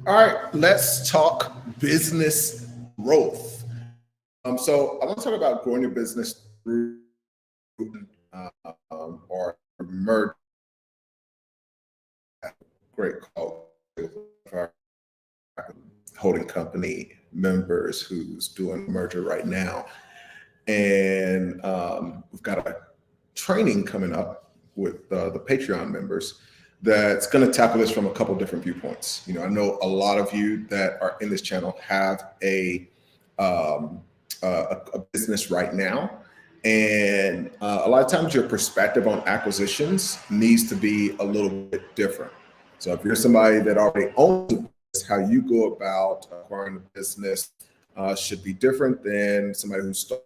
All right, let's talk business growth. So I want to talk about growing your business through or merge. Great call with our holding company members who's doing a merger right now, and we've got a training coming up with the Patreon members that's going to tackle this from a couple different viewpoints. I know a lot of you that are in this channel have um, a business right now, and a lot of times your perspective on acquisitions needs to be a little bit different. So if you're somebody that already owns a business, how you go about acquiring a business should be different than somebody who's starting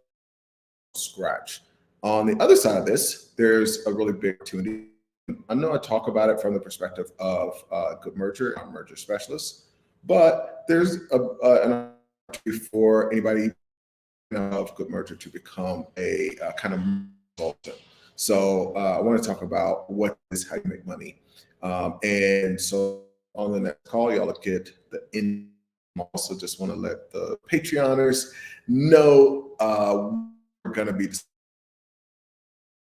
from scratch. On the other side of this, there's a really big opportunity. I know I talk about it from the perspective of Good Merger, I'm a merger specialist, but there's an opportunity for anybody of Good Merger to become a kind of consultant. So I want to talk about what is how you make money. And so on the next call, y'all will get the in. Also, just want to let the Patreoners know we're going to be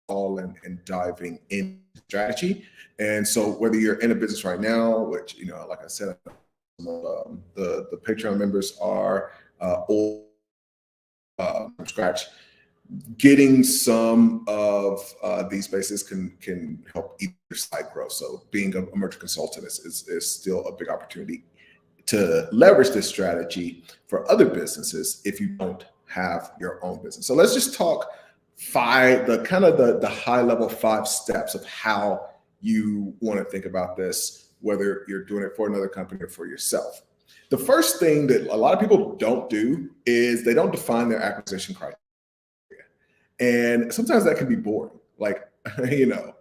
all and diving into strategy. And so whether you're in a business right now, which, like I said, the Patreon members are old from scratch, getting some of these spaces can help either side grow. So being a merger consultant is still a big opportunity to leverage this strategy for other businesses if you don't have your own business. So let's just talk the high level 5 steps of how you want to think about this, whether you're doing it for another company or for yourself. The first thing that a lot of people don't do is they don't define their acquisition criteria. And sometimes that can be boring. Like,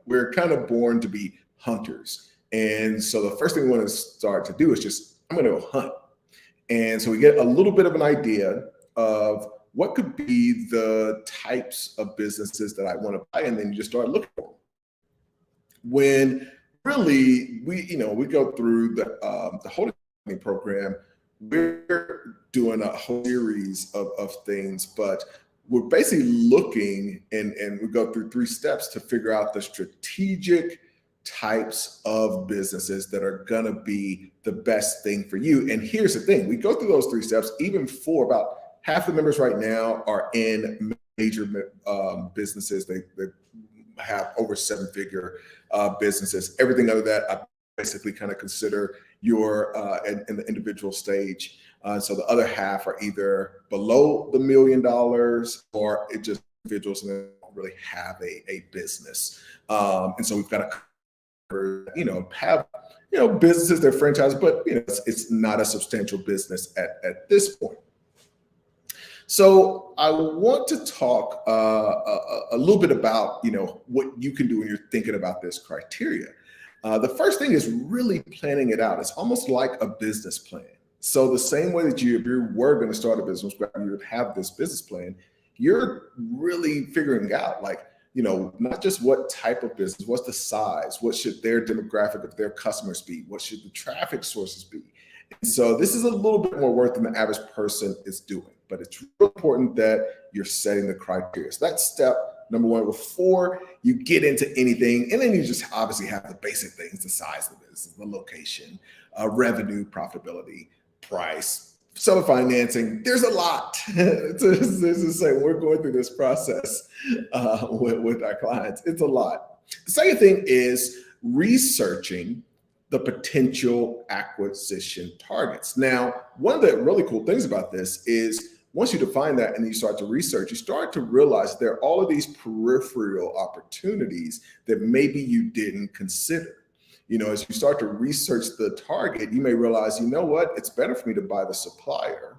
we're kind of born to be hunters. And so the first thing we want to start to do is just, I'm going to go hunt. And so we get a little bit of an idea of what could be the types of businesses that I want to buy, and then you just start looking for them. When really we go through the holding company program, we're doing a whole series of things, but we're basically looking and we go through 3 steps to figure out the strategic types of businesses that are going to be the best thing for you. And here's the thing, we go through those 3 steps even for about half the members right now are in major businesses. They have over 7-figure businesses. Everything other than that, I basically kind of consider you're in the individual stage. So the other half are either below the $1 million or it just individuals and they don't really have a business. And so we've got to have businesses, they're franchises, but it's not a substantial business at this point. So I want to talk a little bit about what you can do when you're thinking about this criteria. The first thing is really planning it out. It's almost like a business plan. So the same way that if you were going to start a business, you would have this business plan, you're really figuring out not just what type of business, what's the size, what should their demographic of their customers be, what should the traffic sources be. And so this is a little bit more work than the average person is doing, but it's real important that you're setting the criteria. So that's step number 1 before you get into anything. And then you just obviously have the basic things, the size of the business, the location, revenue, profitability, price, seller financing. There's a lot to say. We're going through this process with our clients. It's a lot. The second thing is researching the potential acquisition targets. Now, one of the really cool things about this is once you define that and you start to research, you start to realize there are all of these peripheral opportunities that maybe you didn't consider. As you start to research the target, you may realize, it's better for me to buy the supplier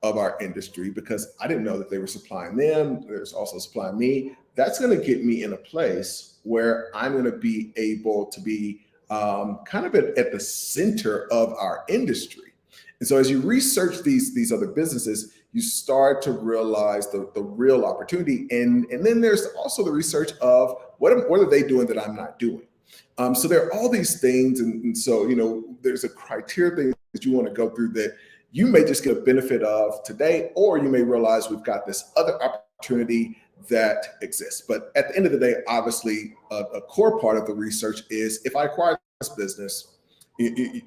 of our industry because I didn't know that they were supplying them. There's also supplying me. That's going to get me in a place where I'm going to be able to be kind of at the center of our industry. And so as you research these other businesses, you start to realize the real opportunity. And then there's also the research of what are they doing that I'm not doing? So there are all these things, and so there's a criteria thing that you want to go through that you may just get a benefit of today, or you may realize we've got this other opportunity that exists. But at the end of the day, obviously, a core part of the research is if I acquire this business. We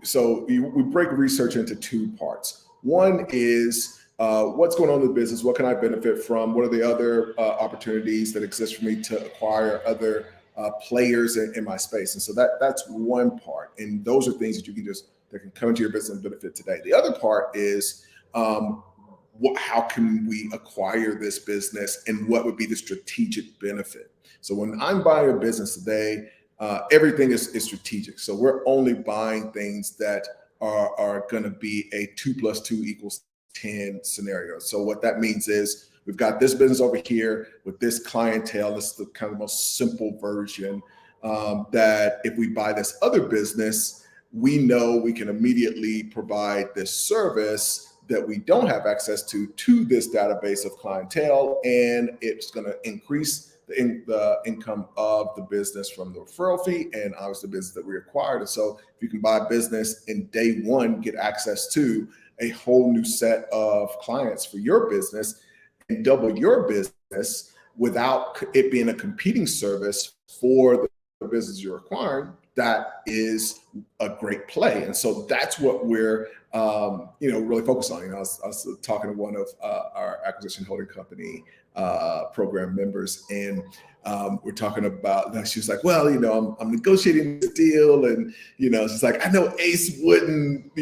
break research into two parts. One is what's going on in the business? What can I benefit from? What are the other opportunities that exist for me to acquire other players in my space? And so that's one part. And those are things that you can that can come into your business and benefit today. The other part is how can we acquire this business and what would be the strategic benefit? So when I'm buying a business today, everything is strategic. So we're only buying things that are going to be a 2 + 2 = 10 scenario. So what that means is we've got this business over here with this clientele. This is the kind of the most simple version that if we buy this other business, we know we can immediately provide this service that we don't have access to this database of clientele, and it's going to increase the income of the business from the referral fee and obviously the business that we acquired. And so if you can buy a business in day one, get access to a whole new set of clients for your business and double your business without it being a competing service for the business you're acquiring, that is a great play. And so that's what we're really focused on. I was talking to one of our acquisition holding company program members, and we're talking about, she was like, well, I'm negotiating this deal, and she's like, I know Ace wouldn't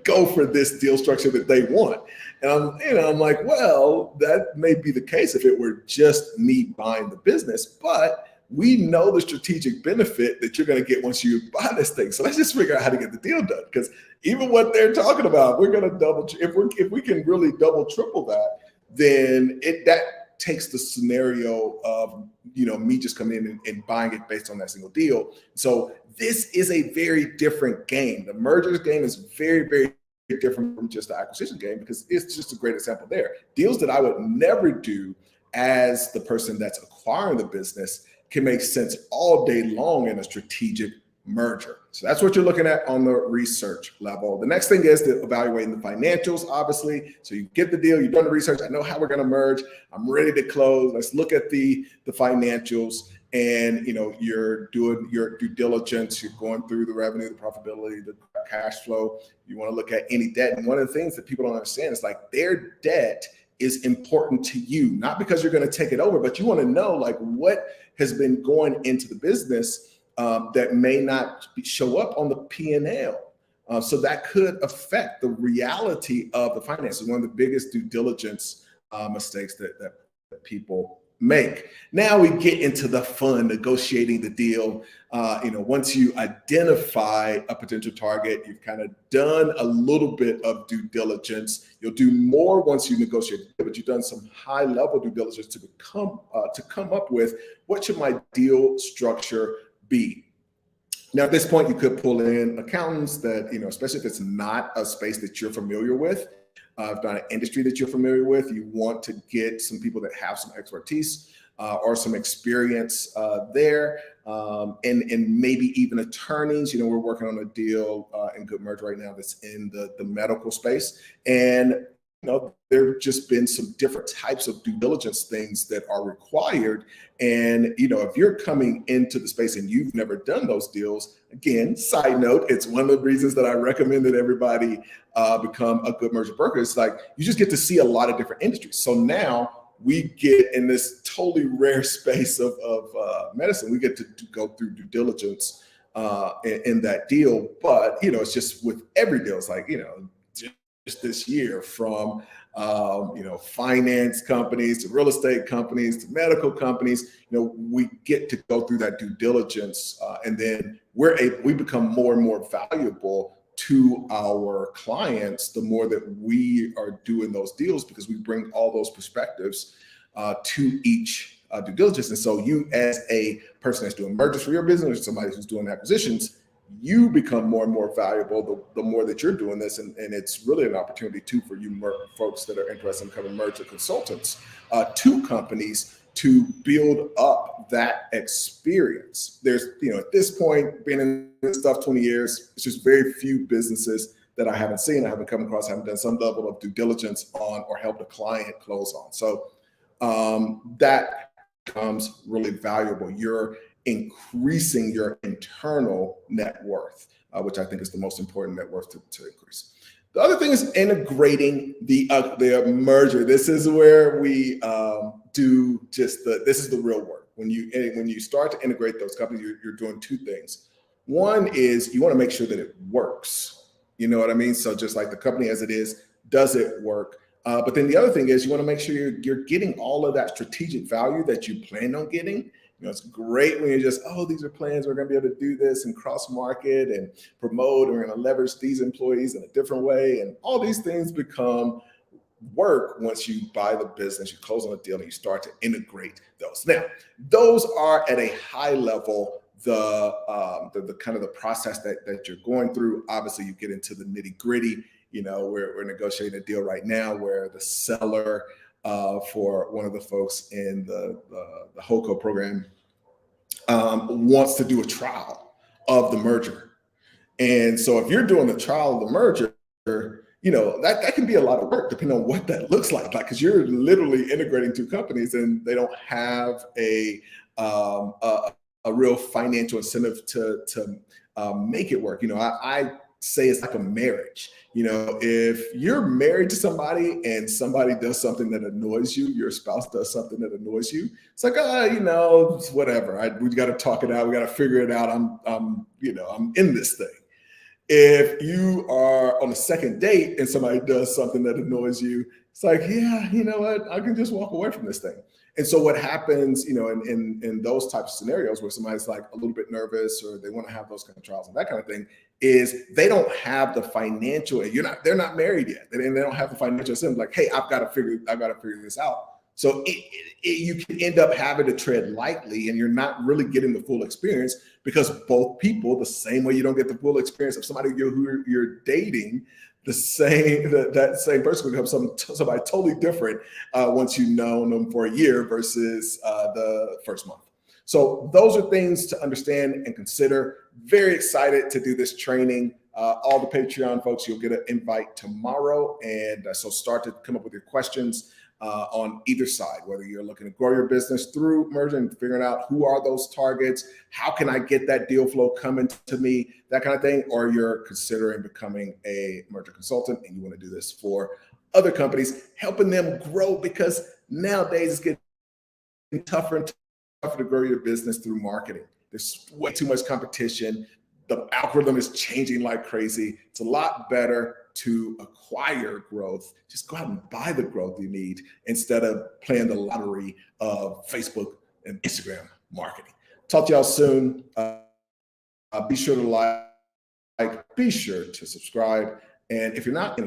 go for this deal structure that they want. And I'm like, well, that may be the case if it were just me buying the business, but we know the strategic benefit that you're going to get once you buy this thing. So let's just figure out how to get the deal done. Because even what they're talking about, we're going to if we can really double, triple that, then that takes the scenario of me just coming in and buying it based on that single deal. So this is a very different game. The mergers game is very, very different from just the acquisition game, because it's just a great example there. Deals that I would never do as the person that's acquiring the business can make sense all day long in a strategic merger. So that's what you're looking at on the research level. The next thing is evaluating the financials, obviously. So you get the deal, you've done the research, I know how we're going to merge, I'm ready to close. Let's look at the financials, and you're doing your due diligence, you're going through the revenue, the profitability, the cash flow. You want to look at any debt. And one of the things that people don't understand is like their debt is important to you, not because you're going to take it over, but you want to know like what has been going into the business that may not show up on the P&L. So that could affect the reality of the finances. One of the biggest due diligence mistakes that people make. Now we get into the fun, negotiating the deal. Once you identify a potential target, you've kind of done a little bit of due diligence. You'll do more once you negotiate, but you've done some high level due diligence to come up with what should my deal structure be. Now, at this point, you could pull in accountants that, especially if it's not a space that you're familiar with, if not an industry that you're familiar with, you want to get some people that have some expertise or some experience there, and maybe even attorneys. We're working on a deal in Good Merge right now that's in the medical space, and there have just been some different types of due diligence things that are required. And, if you're coming into the space and you've never done those deals, again, side note, it's one of the reasons that I recommend that everybody become a Good Merger broker. It's like, you just get to see a lot of different industries. So now we get in this totally rare space of medicine, we get to go through due diligence in that deal. But, it's just with every deal, it's like, just this year, from finance companies to real estate companies to medical companies, we get to go through that due diligence, and then we become more and more valuable to our clients the more that we are doing those deals, because we bring all those perspectives to each due diligence. And so you, as a person that's doing mergers for your business, or somebody who's doing acquisitions, you become more and more valuable the more that you're doing this. And it's really an opportunity too for you folks that are interested in becoming merger consultants to companies to build up without that experience, there's, at this point, being in this stuff 20 years, it's just very few businesses that I haven't seen, I haven't come across, haven't done some level of due diligence on or helped a client close on. So that becomes really valuable. You're increasing your internal net worth, which I think is the most important net worth to increase. The other thing is integrating the merger. This is where we do this is the real work. When you start to integrate those companies, you're doing two things. One is you want to make sure that it works. You know what I mean? So just like the company as it is, does it work? But then the other thing is you want to make sure you're getting all of that strategic value that you planned on getting. It's great when you're just, these are plans, we're going to be able to do this and cross market and promote, and we're going to leverage these employees in a different way. And all these things become work once you buy the business, you close on a deal, and you start to integrate those. Now, those are at a high level the kind of the process that you're going through. Obviously, you get into the nitty gritty. We're negotiating a deal right now where the seller for one of the folks in the HOCO program wants to do a trial of the merger. And so if you're doing the trial of the merger, that can be a lot of work depending on what that looks like. Because you're literally integrating two companies and they don't have a real financial incentive to make it work. I say it's like a marriage. If you're married to somebody and somebody does something that annoys you, your spouse does something that annoys you, it's like, it's whatever. We got to talk it out. We got to figure it out. I'm in this thing. If you are on a second date and somebody does something that annoys you, it's like, yeah, you know what? I can just walk away from this thing. And so what happens, in those types of scenarios where somebody's like a little bit nervous or they want to have those kind of trials and that kind of thing, is they don't have the financial, they're not married yet. And they don't have the financial incentive, like, hey, I've got to figure this out. So you can end up having to tread lightly, and you're not really getting the full experience, because both people, the same way you don't get the full experience of somebody who you're dating, that same person becomes somebody totally different once you've known them for a year versus the first month. So those are things to understand and consider. Very excited to do this training. All the Patreon folks, you'll get an invite tomorrow. And so start to come up with your questions on either side, whether you're looking to grow your business through merger and figuring out who are those targets, how can I get that deal flow coming to me, that kind of thing, or you're considering becoming a merger consultant and you want to do this for other companies, helping them grow, because nowadays it's getting tougher and tougher to grow your business through marketing. There's way too much competition. The algorithm is changing like crazy. It's a lot better to acquire growth. Just go out and buy the growth you need instead of playing the lottery of Facebook and Instagram marketing. Talk to y'all soon. Be sure to like, be sure to subscribe. And if you're not in